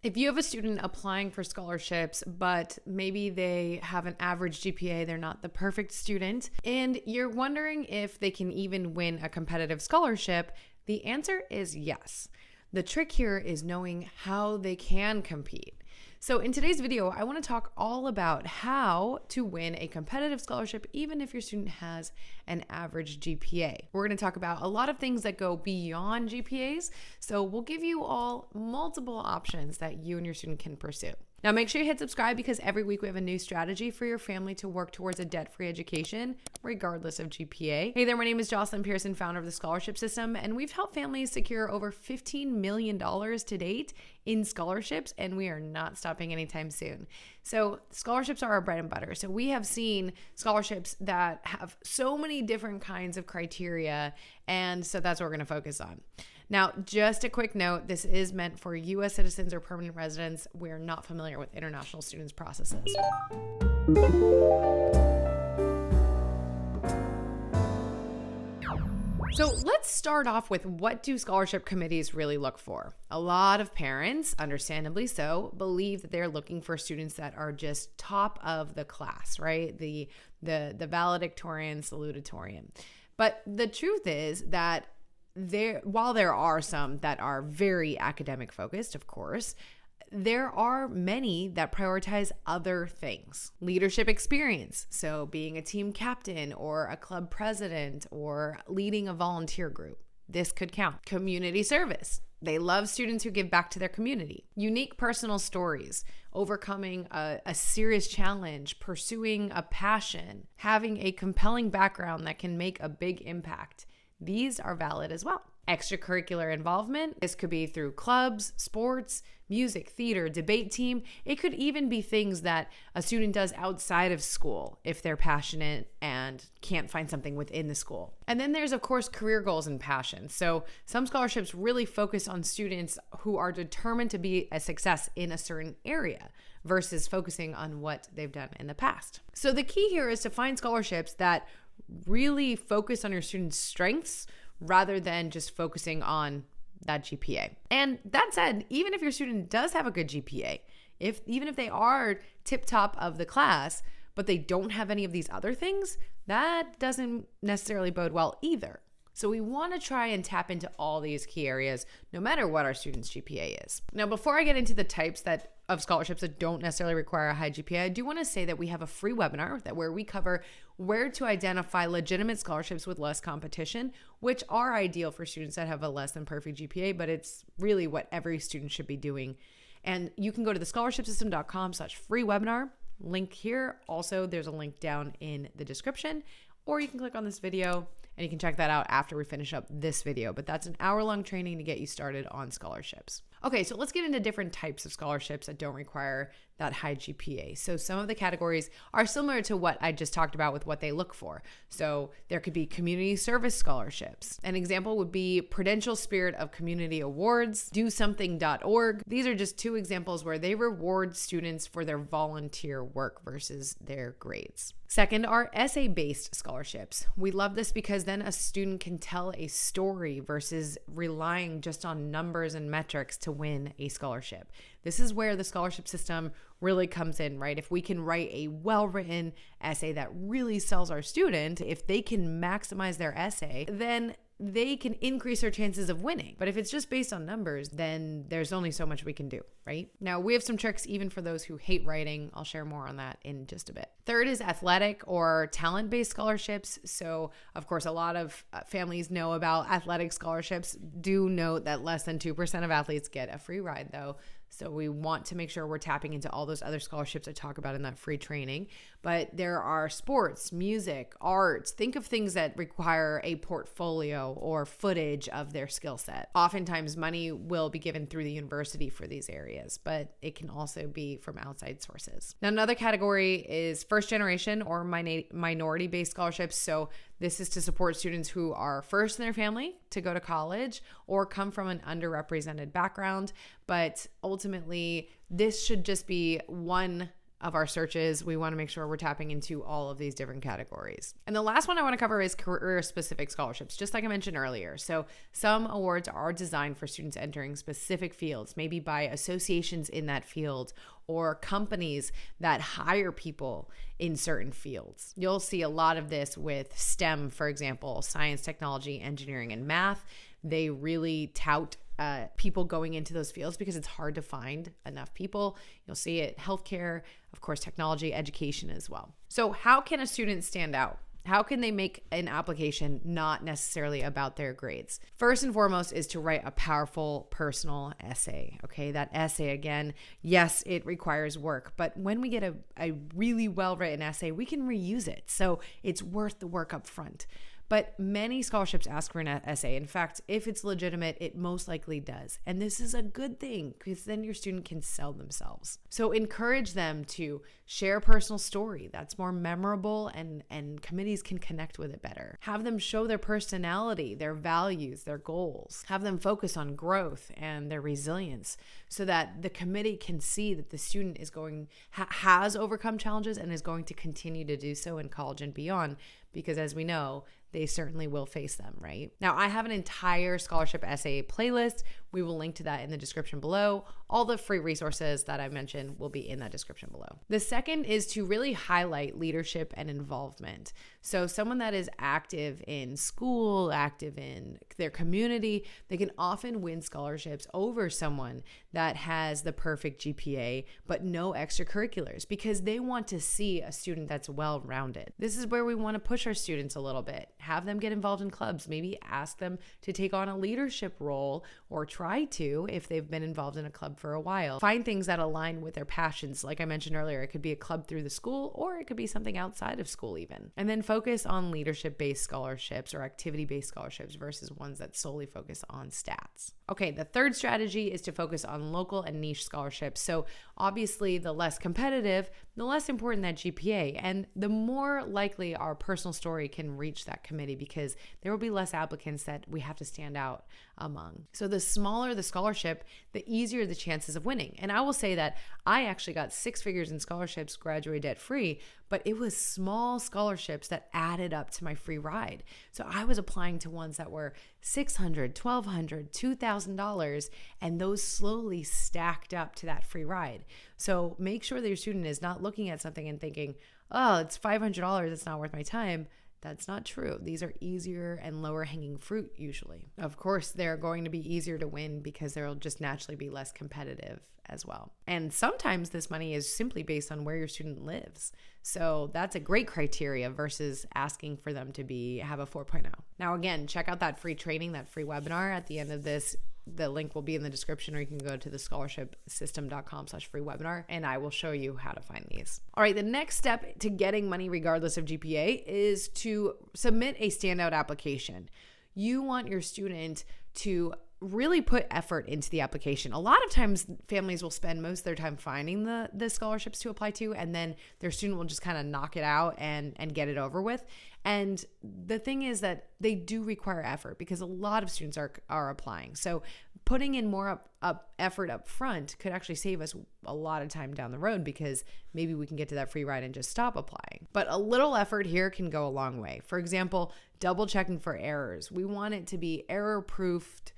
If you have a student applying for scholarships, but maybe they have an average GPA, they're not the perfect student, and you're wondering if they can even win a competitive scholarship, the answer is yes. The trick here is knowing how they can compete. So in today's video, I want to talk all about how to win a competitive scholarship even if your student has an average GPA. We're going to talk about a lot of things that go beyond GPAs, so we'll give you all multiple options that you and your student can pursue. Now make sure you hit subscribe because every week we have a new strategy for your family to work towards a debt-free education, regardless of GPA. Hey there, my name is Jocelyn Pearson, founder of the Scholarship System, and we've helped families secure over $15 million to date in scholarships, and we are not stopping anytime soon. So scholarships are our bread and butter. So we have seen scholarships that have so many different kinds of criteria, and so that's what we're going to focus on. Now, just a quick note, this is meant for U.S. citizens or permanent residents. We're not familiar with international students' processes. So let's start off with, what do scholarship committees really look for? A lot of parents, understandably so, believe that they're looking for students that are just top of the class, right? The valedictorian, salutatorian. But the truth is that while there are some that are very academic focused, of course, there are many that prioritize other things. Leadership experience, so being a team captain or a club president or leading a volunteer group. This could count. Community service. They love students who give back to their community. Unique personal stories, overcoming a serious challenge, pursuing a passion, having a compelling background that can make a big impact. These are valid as well. Extracurricular involvement. This could be through clubs, sports, music, theater, debate team. It could even be things that a student does outside of school if they're passionate and can't find something within the school. And then there's, of course, career goals and passions. So some scholarships really focus on students who are determined to be a success in a certain area versus focusing on what they've done in the past. So the key here is to find scholarships that really focus on your students' strengths rather than just focusing on that GPA. And that said, even if your student does have a good GPA, even if they are tip top of the class, but they don't have any of these other things, that doesn't necessarily bode well either. So we want to try and tap into all these key areas, no matter what our student's GPA is. Now, before I get into the types of scholarships that don't necessarily require a high GPA, I do want to say that we have a free webinar where we cover where to identify legitimate scholarships with less competition, which are ideal for students that have a less than perfect GPA, but it's really what every student should be doing. And you can go to thescholarshipsystem.com/free webinar. Link here. Also, there's a link down in the description, or you can click on this video and you can check that out after we finish up this video. But that's an hour-long training to get you started on scholarships. Okay, so let's get into different types of scholarships that don't require that high GPA. So some of the categories are similar to what I just talked about with what they look for. So there could be community service scholarships. An example would be Prudential Spirit of Community Awards, DoSomething.org. These are just two examples where they reward students for their volunteer work versus their grades. Second are essay-based scholarships. We love this because then a student can tell a story versus relying just on numbers and metrics to win a scholarship. This is where the scholarship system really comes in, right? If we can write a well-written essay that really sells our student, if they can maximize their essay, then they can increase their chances of winning. But if it's just based on numbers, then there's only so much we can do, right? Now, we have some tricks even for those who hate writing. I'll share more on that in just a bit. Third is athletic or talent-based scholarships. So, of course, a lot of families know about athletic scholarships. Do note that less than 2% of athletes get a free ride, though. So we want to make sure we're tapping into all those other scholarships I talk about in that free training. But there are sports, music, arts. Think of things that require a portfolio or footage of their skill set. Oftentimes money will be given through the university for these areas, but it can also be from outside sources. Now, another category is first generation or minority-based scholarships. So this is to support students who are first in their family to go to college or come from an underrepresented background. But ultimately, this should just be one of our searches, we want to make sure we're tapping into all of these different categories. And the last one I want to cover is career-specific scholarships, just like I mentioned earlier. So some awards are designed for students entering specific fields, maybe by associations in that field or companies that hire people in certain fields. You'll see a lot of this with STEM, for example, science, technology, engineering, and math. They really tout people going into those fields because it's hard to find enough people. You'll see it healthcare, of course, technology, education as well. So how can a student stand out? How can they make an application not necessarily about their grades? First and foremost is to write a powerful personal essay. Okay, that essay, again, yes, it requires work, but when we get a really well-written essay, we can reuse it. So it's worth the work up front. But many scholarships ask for an essay. In fact, if it's legitimate, it most likely does. And this is a good thing because then your student can sell themselves. So encourage them to share a personal story that's more memorable and committees can connect with it better. Have them show their personality, their values, their goals. Have them focus on growth and their resilience so that the committee can see that the student is has overcome challenges and is going to continue to do so in college and beyond. Because as we know, they certainly will face them, right? Now, I have an entire scholarship essay playlist. We will link to that in the description below. All the free resources that I mentioned will be in that description below. The second is to really highlight leadership and involvement. So someone that is active in school, active in their community, they can often win scholarships over someone that has the perfect GPA, but no extracurriculars because they want to see a student that's well-rounded. This is where we want to push our students a little bit. Have them get involved in clubs, maybe ask them to take on a leadership role or try to if they've been involved in a club for a while. Find things that align with their passions. Like I mentioned earlier, it could be a club through the school or it could be something outside of school even. And then focus on leadership-based scholarships or activity-based scholarships versus ones that solely focus on stats. Okay, the third strategy is to focus on local and niche scholarships. So obviously the less competitive, the less important that GPA, and the more likely our personal story can reach that committee because there will be less applicants that we have to stand out among. So the smaller the scholarship, the easier the chances of winning. And I will say that I actually got 6 figures in scholarships, graduated debt free, but it was small scholarships that added up to my free ride. So I was applying to ones that were $600, $1,200, $2,000, and those slowly stacked up to that free ride. So make sure that your student is not looking at something and thinking, oh, it's $500, it's not worth my time. That's not true. These are easier and lower hanging fruit usually. Of course, they're going to be easier to win because they'll just naturally be less competitive as well. And sometimes this money is simply based on where your student lives. So that's a great criteria versus asking for them to have a 4.0. Now, again, check out that free training, that free webinar at the end of this. The link will be in the description, or you can go to thescholarshipsystem.com/free webinar and I will show you how to find these. All right, the next step to getting money regardless of GPA is to submit a standout application. You want your student to really put effort into the application. A lot of times families will spend most of their time finding the scholarships to apply to, and then their student will just kind of knock it out and get it over with. And the thing is that they do require effort because a lot of students are applying. So putting in more effort up front could actually save us a lot of time down the road because maybe we can get to that free ride and just stop applying. But a little effort here can go a long way. For example, double checking for errors. We want it to be error proofed,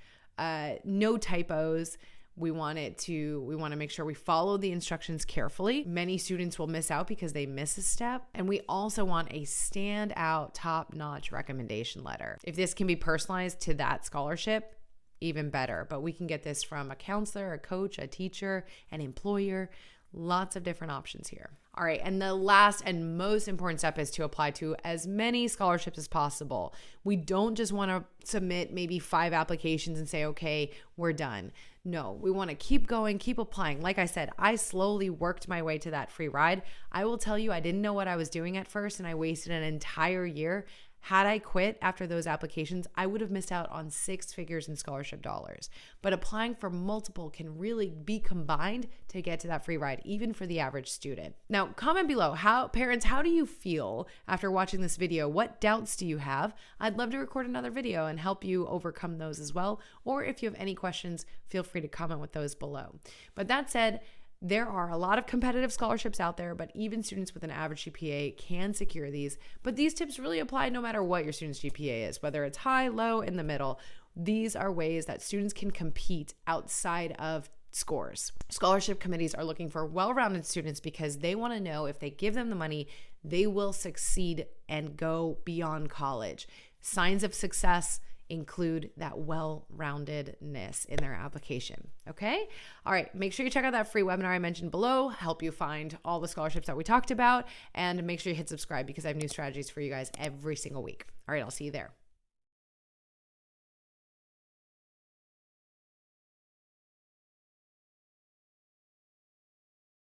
no typos. We want to make sure we follow the instructions carefully. Many students will miss out because they miss a step. And we also want a standout, top-notch recommendation letter. If this can be personalized to that scholarship, even better. But we can get this from a counselor, a coach, a teacher, an employer. Lots of different options here. All right, and the last and most important step is to apply to as many scholarships as possible. We don't just want to submit maybe 5 applications and say, okay, we're done. No, we want to keep going, keep applying. Like I said, I slowly worked my way to that free ride. I will tell you, I didn't know what I was doing at first, and I wasted an entire year. Had I quit after those applications, I would have missed out on 6 figures in scholarship dollars. But applying for multiple can really be combined to get to that free ride, even for the average student. Now, comment below, parents, how do you feel after watching this video? What doubts do you have? I'd love to record another video and help you overcome those as well. Or if you have any questions, feel free to comment with those below. But that said, There are a lot of competitive scholarships out there, but even students with an average GPA can secure these. But these tips really apply no matter what your student's GPA is, whether it's high, low, in the middle. These are ways that students can compete outside of scores. Scholarship committees are looking for well-rounded students because they want to know if they give them the money, they will succeed and go beyond college. Signs of success include that well-roundedness in their application. Okay? All right. Make sure you check out that free webinar I mentioned below, help you find all the scholarships that we talked about, and make sure you hit subscribe because I have new strategies for you guys every single week. All right. I'll see you there.